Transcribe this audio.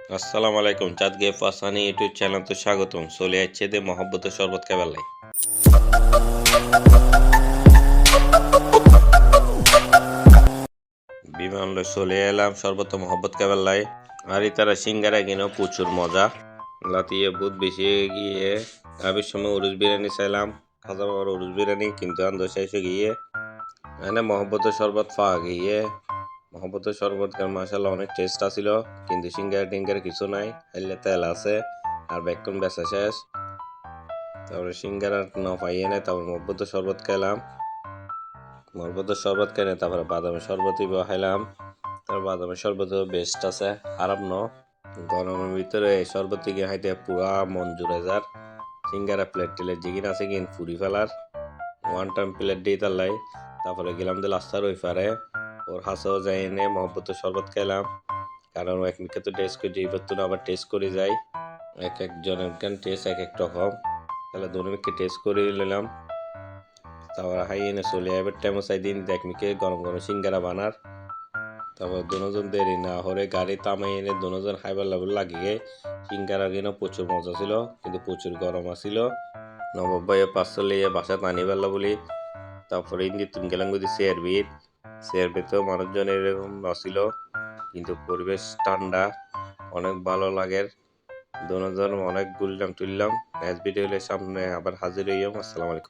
আসসালামু আলাইকুম চাঁদ গে ফাসানি ইউটিউব চ্যানেল তো স্বাগতম চলে যাচ্ছে দে মহব্বতের শরবত খাবার লাই বিমান লই চলে এলাম শরবত মহব্বত খাবার লাই আর তারা সিঙ্গারা কিনো প্রচুর মজা লাতিয়ে বহুত বেশি গিয়ে আবির সময় উরুস বিরিয়ানি চাইলাম খাজা বাবার উরুস বিরিয়ানি কিন্তু আন্দো শেষ গিয়ে এনে মহব্বতের শরবত পাওয়া গিয়ে মহব্বতের শরবত মাশাআল্লাহ অনেক টেস্ট আছিল কিন্তু সিঙ্গারা টিঙ্গার কিছু নাই এলে তেল আছে আর বেক্ষণ বেচা শেষ তারপরে সিঙ্গারা না পাইয়ে নেই তারপর মহব্বতের শরবত খেলাম মহব্বতের শরবত খেলে তারপরে বাদামের শরবতই খাইলাম তারপর বাদামের শরবত বেস্ট আছে খারাপ ন গরমের ভিতরে এই শরবত থেকে খাইতে পুরা মন জুড়ে যার সিঙ্গারা প্লেট টেলের জিগিন আছে কিন ফুরি ফেলার ওয়ান টাইম প্লেট দিয়ে তারলাই তারপরে গেলাম যে রাস্তার ওই পারে ওর হাসাও যাই এনে মহব্বতের শরবত খেলাম কারণ এক মিকে তো টেস্ট করে এই না আবার টেস্ট করে যাই এক একজনের টেস্ট এক এক রকম তাহলে দুজনকে টেস্ট করে নিলাম তারপর হাই এনে চলে এবার টাইমও চাই দিন দেখ মিকে গরম গরম সিঙ্গারা বানার তারপর দুজন দেরি না হরে গাড়ি তামাই এনে দুজন হাইবার লেভেল লাগিয়ে সিঙ্গারা কিনা প্রচুর মজা ছিল কিন্তু প্রচুর গরম আছিল নবাব পাঁচশো লিয়ে বাসা টানি পারলো বলি তারপরে ইন্দি তুমি গেলাম যদি শেয়ারবিতেও মানুষজন এরকম নছিল কিন্তু পরিবেশ ঠান্ডা অনেক ভালো লাগে দুজন অনেক গুললাম টুললাম নেক্সট ভিডিও সামনে আবার হাজির হইয়াম আসসালামু আলাইকুম।